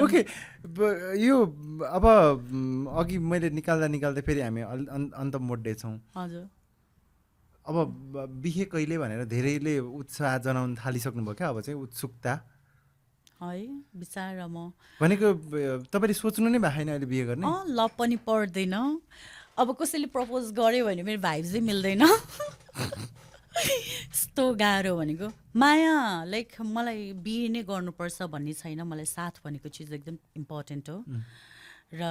okay यो अब अघि मैले निकाल्दा फेरि हामी अन्त मोड्दैछौँ हजुर अब बिहे कहिले भनेर धेरैले उत्साह जनाउन थालिसक्नुभयो क्या अब चाहिँ उत्सुकता है विचार म भनेको तपाईँले सोच्नु नै भएको छैन अहिले बिहे गर्ने ल पनि पर्दैन अब कसैले प्रपोज गर्यो भने मेरो भाइब्सै मिल्दैन यस्तो गाह्रो भनेको माया लाइक मलाई बिहे नै गर्नुपर्छ भन्ने छैन मलाई साथ भनेको चिज एकदम इम्पोर्टेन्ट हो र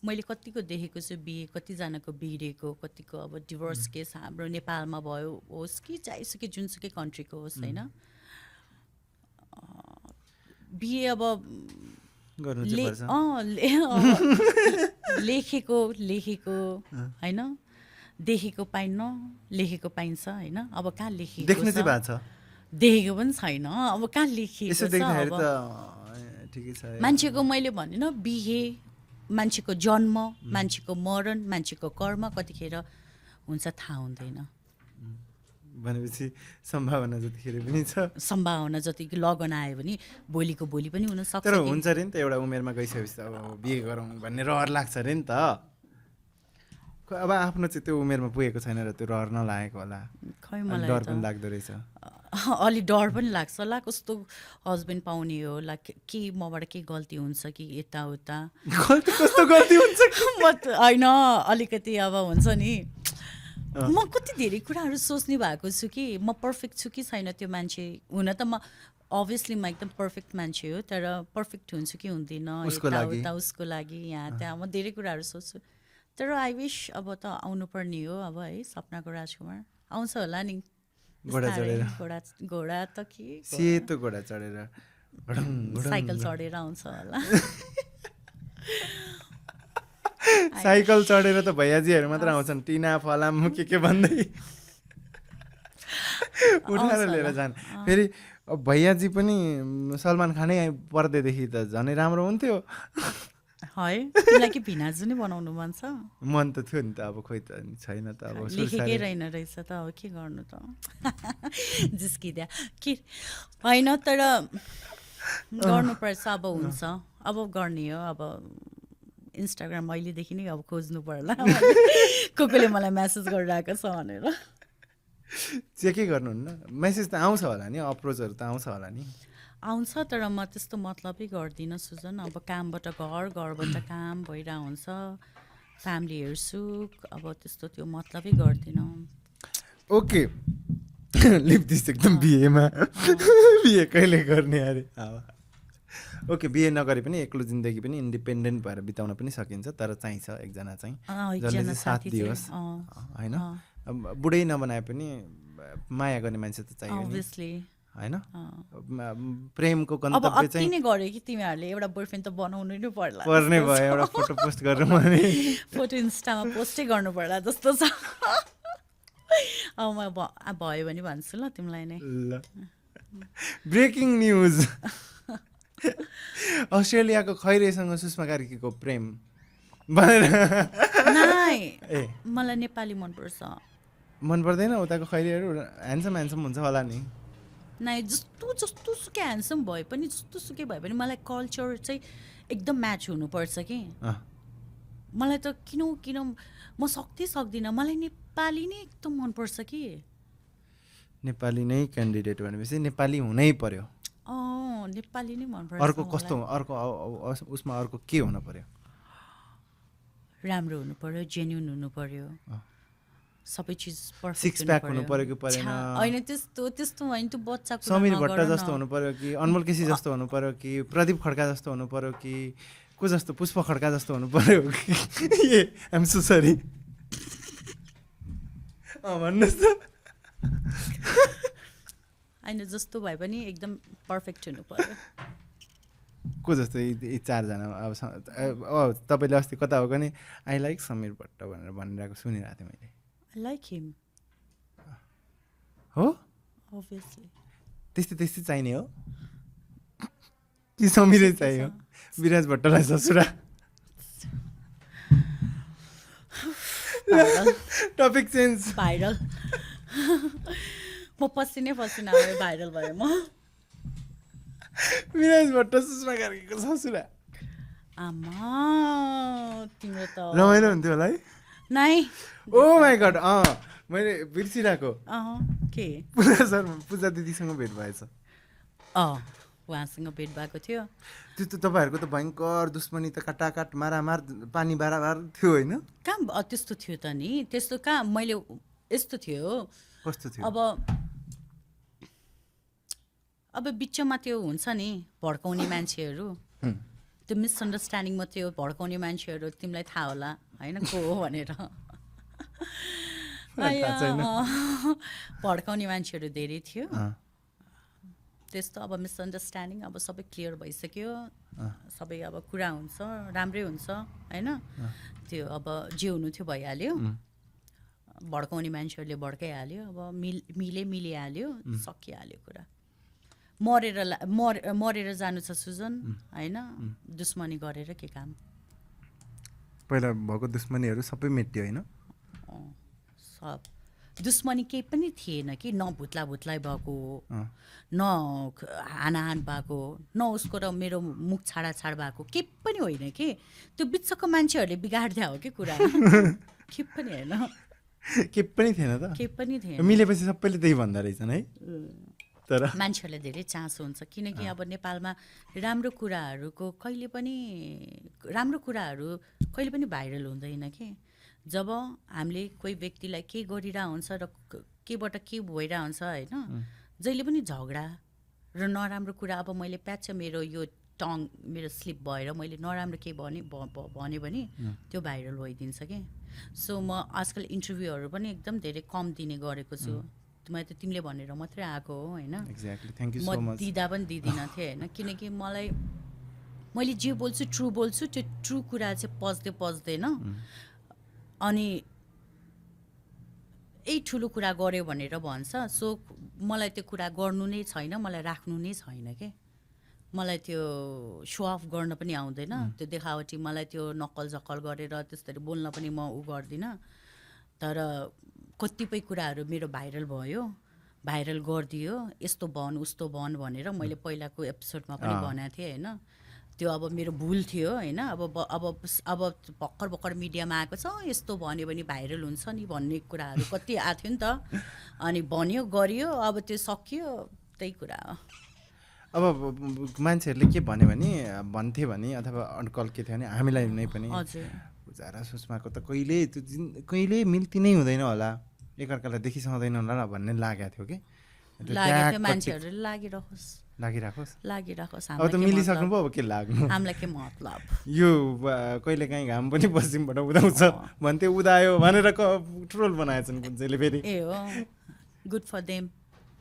मैले कतिको देखेको छु बिहे कतिजनाको बिग्रेको कतिको अब डिभोर्स केस हाम्रो नेपालमा भयो होस् कि चाहिसुकै जुनसुकै कन्ट्रीको होस् होइन बिहे अब लेखेको होइन देखेको पाइन्न लेखेको पाइन्छ होइन अब कहाँ लेखेको देख्नु चाहिँ भएको छ देखेको पनि छैन अब कहाँ लेखेको छ मान्छेको मैले भनेन बिहे मान्छेको जन्म मान्छेको मरण मान्छेको कर्म कतिखेर हुन्छ थाहा हुँदैन भनेपछि सम्भावना जतिखेर पनि छ सम्भावना जति लगन आयो भने भोलिको भोलि पनि हुन सक्छ तर हुन्छ अरे नि त एउटा उमेरमा गइसकेपछि अब बिहे गरौँ भन्ने रहर लाग्छ अरे नि त अब आफ्नो चाहिँ त्यो उमेरमा पुगेको छैन र त्यो रहर नलागेको होला खै मलाई डर पनि लाग्दो रहेछ अलि डर पनि लाग्छ ला कस्तो हस्बेन्ड पाउने हो ला के मबाट के गल्ती हुन्छ कि यताउता कस्तो गल्ती हुन्छ म होइन अलिकति अब हुन्छ नि म कति धेरै कुराहरू सोच्ने भएको छु कि म पर्फेक्ट छु कि छैन त्यो मान्छे हुन त म अभियसली म एकदम पर्फेक्ट मान्छे हो तर पर्फेक्ट हुन्छु कि हुँदिन यताउता उसको लागि यहाँ त्यहाँ म धेरै कुराहरू सोच्छु तर आई विश अब त आउनुपर्ने हो अब है सपनाको राजकुमार आउँछ होला नि घोडा त के सेतो घोडा चढेर साइकल चढेर आउँछ होला साइकल चढेर त भैयाजीहरू मात्र आउँछन् टिना फलाम के भन्दै उठाएर लिएर जान फेरि भैयाजी पनि सलमान खानै पर्दैदेखि त झनै राम्रो हुन्थ्यो है तिमीलाई के भिनाजु नै बनाउनु मन छ मन त थियो नि त अब खोइ त छैन त अब लेखेकै रहेन रहेछ त अब के गर्नु त जिस्किद्या के होइन तर गर्नुपर्छ अब हुन्छ अब गर्ने हो अब इन्स्टाग्राम अहिलेदेखि नै अब खोज्नु पर्ला कोले मलाई म्यासेज गरिरहेको छ भनेर के गर्नुहुन्न मेसेज त आउँछ होला नि अप्रोचहरू त आउँछ होला नि आउँछ तर म त्यस्तो मतलबै गर्दिनँ सुजन अब कामबाट घरबाट काम भइरहेको हुन्छ फ्यामिली हेर्छु अब त्यस्तो त्यो मतलबै गर्दिनँ ओके लिभ दिस एकदम बिहेमा बिहे कहिले गर्ने अरे ओके बिहे नगरे पनि एक्लो जिन्दगी पनि इन्डिपेन्डेन्ट भएर बिताउन पनि सकिन्छ तर चाहिन्छ एकजना चाहिँ जसले चाहिँ साथ दियोस् होइन बुढै नबनाए पनि माया गर्ने मान्छे त चाहियो अभियसली होइन प्रेमको गन्तव्य चाहिँ नै गरे कि तिमीहरूले एउटा बोयफ्रेन्ड त बनाउनु नै पर्ला पर्ने भयो एउटा फोटो पोस्ट गर्नु भने फोटो इन्स्टामा पोस्टै गर्नु पर्ला जस्तो छ अब म भयो भने भन्छु ल तिमीलाई नै ल ब्रेकिङ न्युज अस्ट्रेलियाको खैरेसँग सुषमा कार्कीको प्रेम भनेर मलाई नेपाली मनपर्छ मन पर्दैन उताको खैरेहरू ह्यान्डसम हुन्छ होला नि नाइ जस्तो सुकै ह्यान्डसम भए पनि जस्तो सुकै भए पनि मलाई कल्चर चाहिँ एकदम म्याच हुनुपर्छ कि मलाई त किन म सक्दिनँ मलाई नेपाली नै एकदम मनपर्छ कि नेपाली नै क्यान्डिडेट भनेपछि नेपाली हुनै पर्यो नेपाली नै मनपर्छ अर्को कस्तो अर्को उसमा अर्को के हुनु पर्यो राम्रो हुनु पर्यो जेन्युन हुनु पर्यो सबै चिज पर्फेक्ट सिक्स प्याक हुनु पर्यो कि परेन होइन त्यस्तो होइन त्यो बच्चाको समीर भट्ट जस्तो हुनु पर्यो कि अनमोल केसी जस्तो हुनु पर्यो कि प्रदीप खड्का जस्तो हुनु पर्यो कि को जस्तो पुष्प खड्का जस्तो हुनु पर्यो कि आइएम सो सरी भन्नुहोस् त होइन जस्तो भए पनि एकदम पर्फेक्ट हुनु पर्यो को जस्तो यी चारजना अब तपाईँले अस्ति कता हो भने आई लाइक समीर भट्ट भनेर भनिरहेको सुनिरहेको थिएँ मैले आई लाइक हिम हो अभियसली त्यस्तै चाहिने हो कि समीरै चाहियो विराज भट्टलाई ससुरा टपिक चेन्ज भाइरल म पसिना भयो भाइरल भयो म विराज भट्ट सुषमा कार्कीको ससुरा आमा तिम्रो त रमाइलो हुन्थ्यो होला है नाइ ओ माई गड मैले बिर्सिरहेको के पूजा दिदीसँग भेट भएछ उहाँसँग भेट भएको थियो त्यो त तपाईँहरूको त भयङ्कर दुश्मनी त काटाकाट मारामार पानी बाराबार थियो होइन कहाँ त्यस्तो थियो त नि त्यस्तो कहाँ मैले यस्तो थियो कस्तो थियो अब बिचमा त्यो हुन्छ नि भड्काउने मान्छेहरू त्यो मिसअन्डरस्ट्यान्डिङमा त्यो भड्काउने मान्छेहरू तिमीलाई थाहा होला होइन को हो भनेर भड्काउने मान्छेहरू धेरै थियो त्यस्तो अब मिसअन्डरस्ट्यान्डिङ अब सबै क्लियर भइसक्यो सबै अब कुरा हुन्छ राम्रै हुन्छ होइन त्यो अब जे हुनु थियो भइहाल्यो भड्काउने मान्छेहरूले भड्काइहाल्यो अब मिलिहाल्यो सकिहाल्यो कुरा मरेर जानु छ सुजन होइन दुश्मनी गरेर के काम पहिला भएको दुश्मनीहरू सबै मेट्यो होइन सब दुश्मनी केही पनि थिएन कि न भुत्लाइ भएको न हानाहान भएको न उसको र मेरो मुख छाडाछाड भएको केही पनि होइन कि त्यो बिचको मान्छेहरूले बिगाडिदिया हो कि कुरा केही पनि होइन केही पनि थिएन त केही पनि थिएन मिलेपछि सबैले त्यही भन्दा रहेछन् है तर मान्छेहरूलाई धेरै चासो हुन्छ किनकि अब नेपालमा राम्रो कुराहरू कहिले पनि भाइरल हुँदैन कि जब हामीले कोही व्यक्तिलाई के गरिरहेको हुन्छ र केबाट के भइरहेको हुन्छ होइन जहिले पनि झगडा र नराम्रो कुरा अब मैले प्याच मेरो यो मेरो स्लिप भएर मैले नराम्रो के भने भने त्यो भाइरल भइदिन्छ कि सो म आजकल इन्टरभ्यूहरू पनि एकदम धेरै कम दिने गरेको छु मैले त तिमीले भनेर मात्रै आएको हो होइन म दिँदा पनि दिँदिनँ थिएँ होइन किनकि मैले जे बोल्छु त्यो ट्रु कुरा चाहिँ पच्दैन अनि यही ठुलो कुरा गर्यो भनेर भन्छ सो मलाई त्यो कुरा गर्नु नै छैन मलाई राख्नु नै छैन के मलाई त्यो सो अफ गर्न पनि आउँदैन त्यो देखावटी मलाई त्यो नक्कल झक्कल गरेर त्यसरी बोल्न पनि म गर्दिनँ तर कतिपय कुराहरू मेरो भाइरल भयो भाइरल गरिदियो यस्तो भन उस्तो भन भनेर मैले पहिलाको एपिसोडमा पनि भनेको थिएँ होइन त्यो अब मेरो भुल थियो होइन अब भर्खर मिडियामा आएको छ यस्तो भन्यो भने भाइरल हुन्छ नि भन्ने कुराहरू कति आएको थियो नि त अनि भन्यो गरियो अब त्यो सकियो त्यही कुरा हो अब मान्छेहरूले के भन्यो भने भन्थे भने अथवा अड्कल के थियो भने हामीलाई नै पनि पूजा र सुषमाको त कहिले मिल्ती नै हुँदैन होला एकअर्कालाई देखिसक्दैन होला भन्ने लागेको थियो कि मान्छेहरूले लागिराखोस् अब त मिलिसक्नु पो अब के लाग्नु हामीलाई के मतलब यो कहिले काहीँ घाम पनि पश्चिमबाट उदाउँछ भन्थे उदायो भनेर ट्रोल बनाएछन् कुन चाहिँले फेरि ए हो गुड फर देम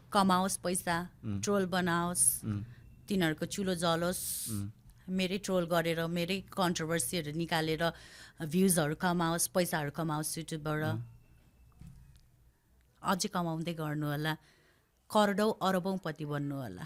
कमाओस् पैसा ट्रोल बनाओस् तिनीहरूको चुलो जलोस् मेरै ट्रोल गरेर मेरै कन्ट्रोभर्सीहरू निकालेर भ्युजहरू कमाओस् पैसाहरू कमाओस् युट्युबबाट अझै कमाउँदै गर्नु होला करोडौँ अरबौँपति बन्नु होला